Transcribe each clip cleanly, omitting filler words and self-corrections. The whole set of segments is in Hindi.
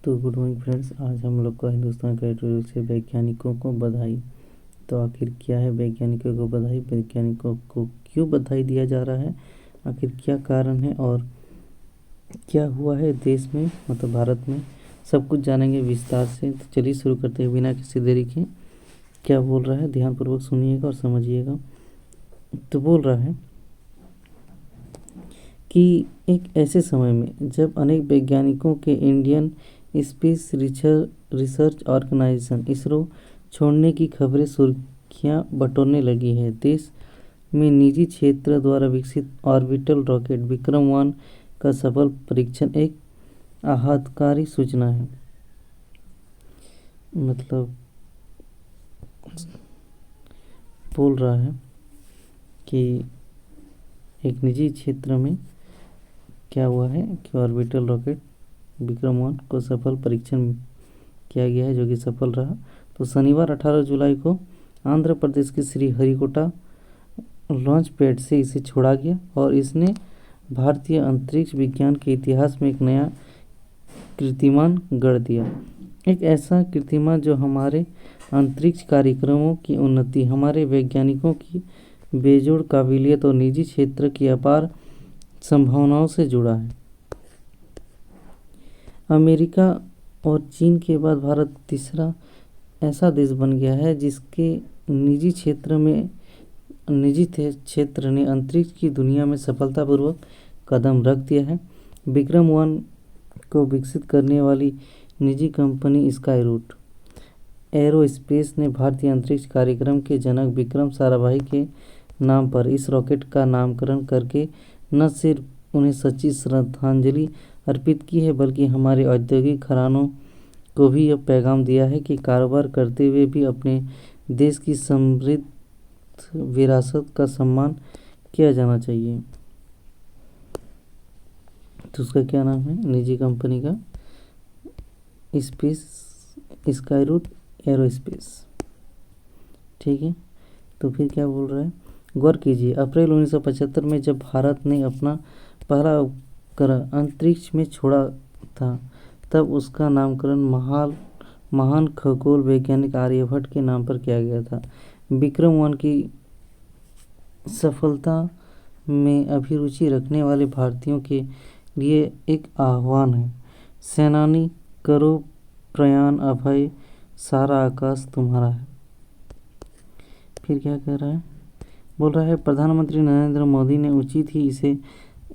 तो गुड मॉर्निंग फ्रेंड्स, आज हम लोग का हिंदुस्तान का एडिटोरियल से वैज्ञानिकों को बधाई। तो आखिर क्या है वैज्ञानिकों को बधाई, वैज्ञानिकों को क्यों बधाई दिया जा रहा है, आखिर क्या कारण है और क्या हुआ है देश में, मतलब भारत में, सब कुछ जानेंगे विस्तार से। तो चलिए शुरू करते हैं बिना किसी देरी के। क्या बोल रहा है ध्यानपूर्वक सुनिएगा और समझिएगा। तो बोल रहा है कि एक ऐसे समय में जब अनेक वैज्ञानिकों के Indian space research organisation ISRO छोड़ने की खबरें सुर्खियां बटोरने लगी है, देश में निजी क्षेत्र द्वारा विकसित ऑर्बिटल रॉकेट विक्रम-1 का सफल परीक्षण एक आहतकारी सूचना है। मतलब बोल रहा है कि एक निजी क्षेत्र में क्या हुआ है कि ऑर्बिटल रॉकेट विक्रम-1 को सफल परीक्षण किया गया है, जो कि सफल रहा। तो शनिवार 18 जुलाई को आंध्र प्रदेश के श्रीहरिकोटा लॉन्च पैड से इसे छोड़ा गया और इसने भारतीय अंतरिक्ष विज्ञान के इतिहास में एक नया कीर्तिमान गढ़ दिया। एक ऐसा कीर्तिमान जो हमारे अंतरिक्ष कार्यक्रमों की उन्नति, हमारे वैज्ञानिकों की बेजोड़ काबिलियत और निजी क्षेत्र की अपार संभावनाओं से जुड़ा है। अमेरिका और चीन के बाद भारत तीसरा ऐसा देश बन गया है जिसके निजी क्षेत्र ने अंतरिक्ष की दुनिया में सफलतापूर्वक कदम रख दिया है। विक्रम-1 को विकसित करने वाली निजी कंपनी स्काईरूट एरोस्पेस ने भारतीय अंतरिक्ष कार्यक्रम के जनक विक्रम साराभाई के नाम पर इस रॉकेट का नामकरण करके न सिर्फ उन्हें सच्ची श्रद्धांजलि अर्पित की है, बल्कि हमारे औद्योगिक घरानों को भी यह पैगाम दिया है कि कारोबार करते हुए भी अपने देश की समृद्ध विरासत का सम्मान किया जाना चाहिए। तो उसका क्या नाम है निजी कंपनी का? Skyroot aerospace. ठीक है, तो फिर क्या बोल रहा है, गौर कीजिए, अप्रैल 1975 में जब भारत ने अपना पहला उपग्रह अंतरिक्ष में छोड़ा था, तब उसका नामकरण महान खगोल वैज्ञानिक आर्यभट्ट के नाम पर किया गया था। विक्रम-1 की सफलता में अभिरुचि रखने वाले भारतीयों के लिए एक आह्वान है, सेनानी करो प्रयाण अभय, सारा आकाश तुम्हारा है। फिर क्या कह रहा है, बोल रहा है प्रधानमंत्री नरेंद्र मोदी ने उचित ही इसे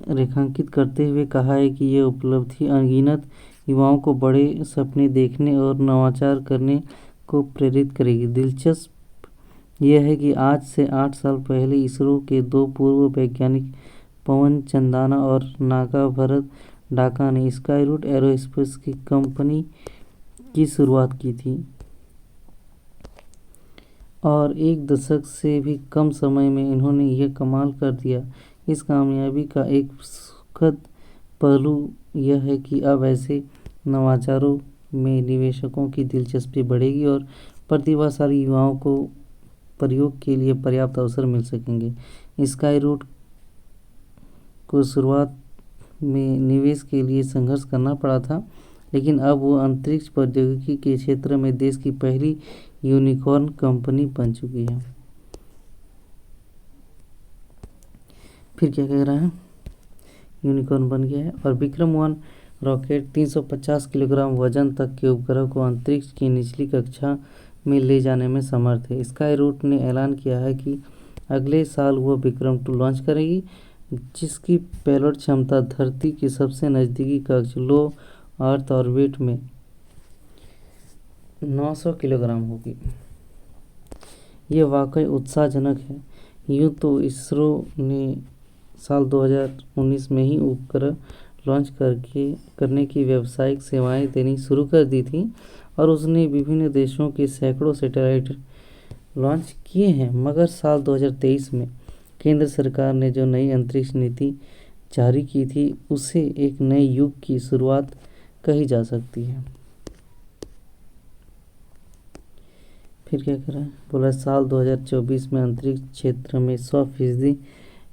रेखांकित करते हुए कहा है कि यह उपलब्धि अनगिनत युवाओं को बड़े सपने देखने और नवाचार करने को प्रेरित करेगी। दिलचस्प यह है कि आज से 8 साल पहले इसरो के 2 पूर्व वैज्ञानिक पवन चंदाना और नागा भरत डाका ने स्काईरूट एरोस्पेस की कंपनी की शुरुआत की थी और 1 दशक से भी कम समय में इन्होंने यह कमाल कर दिया। इस कामयाबी का एक सुखद पहलू यह है कि अब ऐसे नवाचारों में निवेशकों की दिलचस्पी बढ़ेगी और प्रतिभाशाली युवाओं को प्रयोग के लिए पर्याप्त अवसर मिल सकेंगे। स्काईरूट को शुरुआत में निवेश के लिए संघर्ष करना पड़ा था, लेकिन अब वो अंतरिक्ष प्रौद्योगिकी के क्षेत्र में देश की पहली यूनिकॉर्न कंपनी बन चुकी है। फिर क्या कह रहा है, यूनिकॉर्न बन गया है। और विक्रम-1 रॉकेट 350 किलोग्राम वजन तक के उपग्रह को अंतरिक्ष की निचली कक्षा में ले जाने में समर्थ है। स्काईरूट ने ऐलान किया है कि अगले साल वह विक्रम-2 लॉन्च करेगी, जिसकी पेलोड क्षमता धरती की सबसे नज़दीकी कक्षा लो अर्थ ऑर्बिट में 900 किलोग्राम होगी। यह वाकई उत्साहजनक है। यूँ तो इसरो ने साल 2019 में ही उपग्रह लॉन्च करने की व्यावसायिक सेवाएं देनी शुरू कर दी थी और उसने विभिन्न देशों के सैकड़ों सैटेलाइट लॉन्च किए हैं, मगर साल 2023 में केंद्र सरकार ने जो नई अंतरिक्ष नीति जारी की थी, उसे एक नए युग की शुरुआत कही जा सकती है। फिर क्या करा, बोला साल 2024 में अंतरिक्ष क्षेत्र में 100%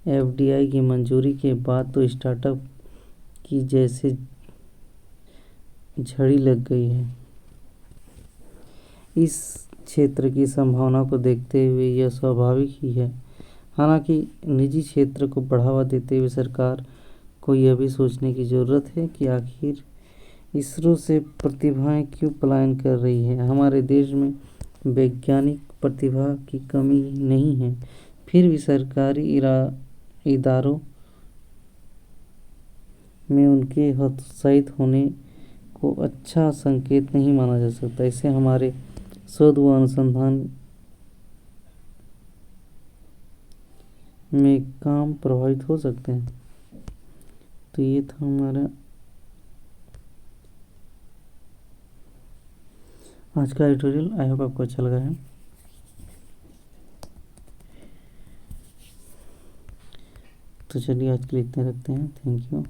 एफडीआई की मंजूरी के बाद तो स्टार्टअप की जैसे झड़ी लग गई है। इस क्षेत्र की संभावना को देखते हुए यह स्वाभाविक ही है। हालांकि निजी क्षेत्र को बढ़ावा देते हुए सरकार को यह भी सोचने की ज़रूरत है कि आखिर इसरो से प्रतिभाएं क्यों पलायन कर रही है। हमारे देश में वैज्ञानिक प्रतिभा की कमी नहीं है, फिर भी सरकारी इदारों में उनके हतोत्साहित होने को अच्छा संकेत नहीं माना जा सकता। इससे हमारे शोध व अनुसंधान में काम प्रभावित हो सकते हैं। तो ये था हमारा आज का ट्यूटोरियल। आई होप आपको अच्छा लगा है। तो चलिए आज के लिए इतना रखते हैं। Thank you.